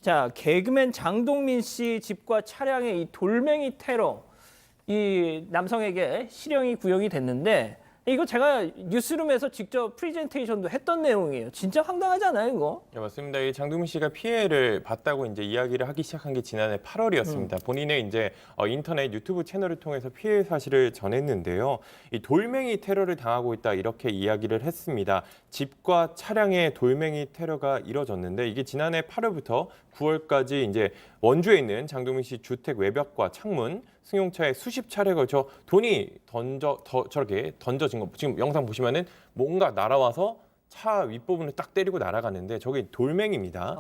자, 개그맨 장동민 씨 집과 차량의 이 돌멩이 테러, 이 남성에게 실형이 구형이 됐는데 이거 제가 뉴스룸에서 직접 프레젠테이션도 했던 내용이에요. 진짜 황당하지 않아요, 이거? 네, 맞습니다. 이 장동민 씨가 피해를 봤다고 이제 이야기를 하기 시작한 게 지난해 8월이었습니다. 본인의 이제 인터넷 유튜브 채널을 통해서 피해 사실을 전했는데요. 이 돌멩이 테러를 당하고 있다 이렇게 이야기를 했습니다. 집과 차량의 돌멩이 테러가 이뤄졌는데 이게 지난해 8월부터 9월까지 이제 원주에 있는 장동민 씨 주택 외벽과 창문, 승용차에 수십 차례 걸쳐 돈이 저렇게 던져진 거 지금 영상 보시면은 뭔가 날아와서 차 윗부분을 딱 때리고 날아가는데 저게 돌멩이입니다.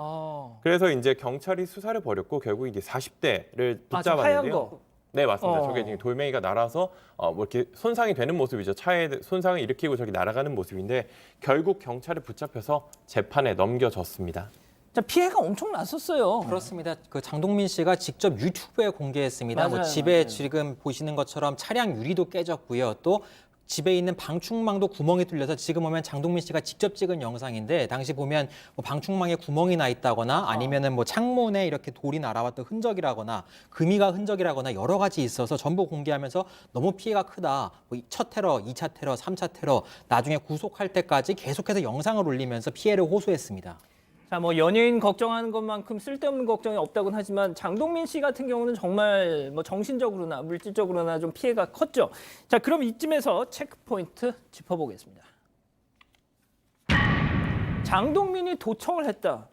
그래서 이제 경찰이 수사를 벌였고 결국 이제 40대를 붙잡았는데요. 네, 맞습니다. 저게 지금 돌멩이가 날아서 뭐 이렇게 손상이 되는 모습이죠. 차에 손상을 일으키고 저기 날아가는 모습인데 결국 경찰에 붙잡혀서 재판에 넘겨졌습니다. 자, 피해가 엄청 났었어요. 그렇습니다. 그 장동민 씨가 직접 유튜브에 공개했습니다. 맞아요, 집에 맞아요. 지금 보시는 것처럼 차량 유리도 깨졌고요. 또 집에 있는 방충망도 구멍이 뚫려서 지금 보면 장동민 씨가 직접 찍은 영상인데 당시 보면 뭐 방충망에 구멍이 나 있다거나 아니면은 뭐 창문에 이렇게 돌이 날아왔던 흔적이라거나 금이가 흔적이라거나 여러 가지 있어서 전부 공개하면서 너무 피해가 크다. 뭐 첫 테러, 2차 테러, 3차 테러 나중에 구속할 때까지 계속해서 영상을 올리면서 피해를 호소했습니다. 자, 뭐 연예인 걱정하는 것만큼 쓸데없는 걱정이 없다고는 하지만 장동민 씨 같은 경우는 정말 뭐 정신적으로나 물질적으로나 좀 피해가 컸죠. 자, 그럼 이쯤에서 체크 포인트 짚어보겠습니다. 장동민이 도청을 했다.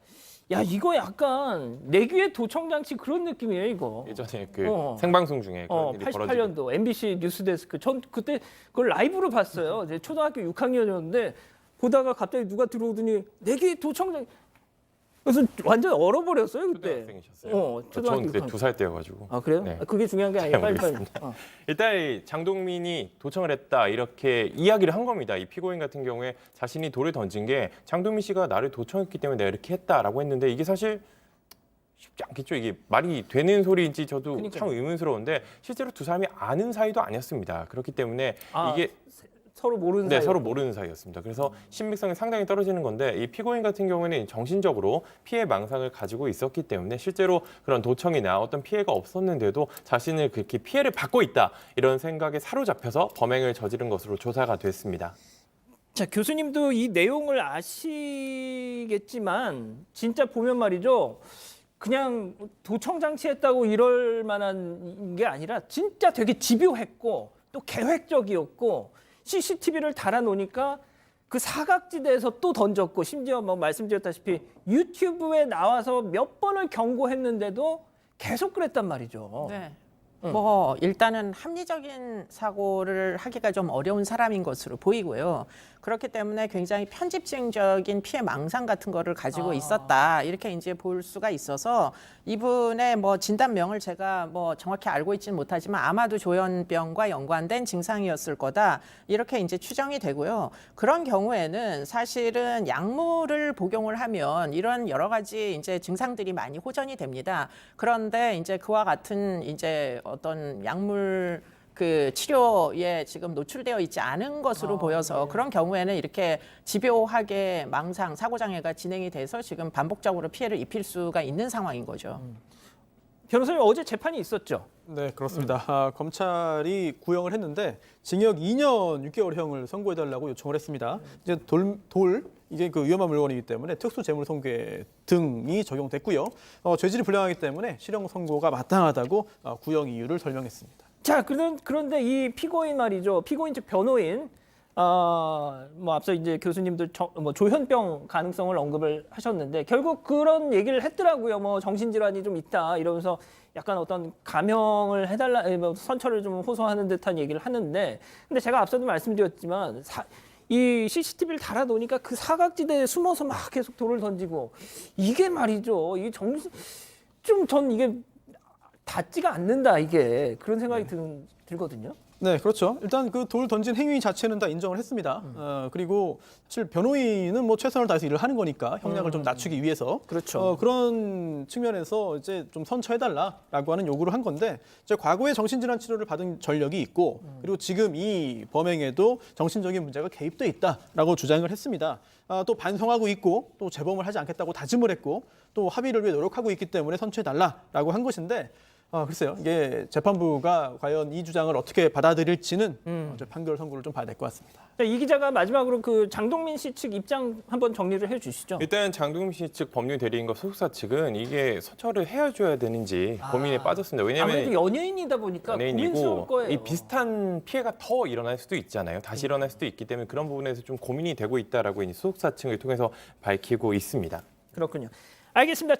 야, 이거 약간 내귀의 도청 장치 그런 느낌이에요, 이거. 예전에 그 생방송 중에 그런 일이 벌어지고 88년도 MBC 뉴스데스크. 전 그때 그걸 라이브로 봤어요. 이제 초등학교 6학년이었는데 보다가 갑자기 누가 들어오더니 내귀의 도청 장치. 그래서 완전 얼어버렸어요 그때. 초등학생이셨어요. 초등학교 저는 그때 6학년. 2살 때여가지고. 아, 그래요? 네. 그게 중요한 게 아니라 빨리. 모르겠습니다. 일단 이 장동민이 도청을 했다 이렇게 이야기를 한 겁니다. 이 피고인 같은 경우에 자신이 돌을 던진 게 장동민 씨가 나를 도청했기 때문에 내가 이렇게 했다라고 했는데 이게 사실 쉽지 않겠죠. 이게 말이 되는 소리인지 저도 그러니까요. 참 의문스러운데 실제로 두 사람이 아는 사이도 아니었습니다. 그렇기 때문에 이게 서로 모르는 네, 사이. 서로 모르는 사이였습니다. 그래서 신빙성이 상당히 떨어지는 건데 이 피고인 같은 경우에는 정신적으로 피해 망상을 가지고 있었기 때문에 실제로 그런 도청이나 어떤 피해가 없었는데도 자신을 그렇게 피해를 받고 있다 이런 생각에 사로잡혀서 범행을 저지른 것으로 조사가 됐습니다. 자, 교수님도 이 내용을 아시겠지만 진짜 보면 말이죠. 그냥 도청 장치했다고 이럴 만한 게 아니라 진짜 되게 집요했고 또 계획적이었고 CCTV를 달아놓으니까 그 사각지대에서 또 던졌고 심지어 뭐 말씀드렸다시피 유튜브에 나와서 몇 번을 경고했는데도 계속 그랬단 말이죠. 네. 뭐 일단은 합리적인 사고를 하기가 좀 어려운 사람인 것으로 보이고요. 그렇기 때문에 굉장히 편집증적인 피해 망상 같은 거를 가지고 있었다. 이렇게 이제 볼 수가 있어서 이분의 뭐 진단명을 제가 뭐 정확히 알고 있지는 못하지만 아마도 조현병과 연관된 증상이었을 거다. 이렇게 이제 추정이 되고요. 그런 경우에는 사실은 약물을 복용을 하면 이런 여러 가지 이제 증상들이 많이 호전이 됩니다. 그런데 이제 그와 같은 이제 어떤 약물 그 치료에 지금 노출되어 있지 않은 것으로 보여서 그런 경우에는 이렇게 집요하게 망상, 사고장애가 진행이 돼서 지금 반복적으로 피해를 입힐 수가 있는 상황인 거죠. 변호사님 어제 재판이 있었죠? 네, 그렇습니다. 검찰이 구형을 했는데 징역 2년 6개월형을 선고해달라고 요청을 했습니다. 이제 이게 그 위험한 물건이기 때문에 특수재물손괴 등이 적용됐고요. 죄질이 불량하기 때문에 실형 선고가 마땅하다고 구형 이유를 설명했습니다. 자, 그런데 이 피고인 말이죠. 피고인 측 변호인, 뭐 앞서 이제 교수님도 뭐 조현병 가능성을 언급을 하셨는데 결국 그런 얘기를 했더라고요. 뭐 정신질환이 좀 있다 이러면서 약간 어떤 감형을 해달라, 뭐 선처를 좀 호소하는 듯한 얘기를 하는데, 근데 제가 앞서도 말씀드렸지만 이 CCTV를 달아놓으니까 그 사각지대에 숨어서 막 계속 돌을 던지고 이게 말이죠. 이게 좀 전 이게 닿지가 않는다 이게 그런 생각이 들거든요. 네, 그렇죠. 일단 그 돌 던진 행위 자체는 다 인정을 했습니다. 그리고 사실 변호인은 뭐 최선을 다해서 일을 하는 거니까 형량을 좀 낮추기 위해서 그렇죠. 그런 측면에서 이제 좀 선처해달라라고 하는 요구를 한 건데 이제 과거에 정신질환 치료를 받은 전력이 있고 그리고 지금 이 범행에도 정신적인 문제가 개입돼 있다라고 주장을 했습니다. 또 반성하고 있고 또 재범을 하지 않겠다고 다짐을 했고 또 합의를 위해 노력하고 있기 때문에 선처해달라라고 한 것인데. 글쎄요. 이게 재판부가 과연 이 주장을 어떻게 받아들일지는 어제 판결 선고를 좀 봐야 될 것 같습니다. 자, 이 기자가 마지막으로 그 장동민 씨 측 입장 한번 정리를 해주시죠. 일단 장동민 씨 측 법률 대리인과 소속사 측은 이게 서처를 해줘야 되는지 고민에 빠졌습니다. 왜냐하면 아무래도 연예인이다 보니까 고민스러울 연예인이고 거예요. 이 비슷한 피해가 더 일어날 수도 있잖아요. 다시 일어날 수도 있기 때문에 그런 부분에서 좀 고민이 되고 있다라고 이제 소속사 측을 통해서 밝히고 있습니다. 그렇군요. 알겠습니다.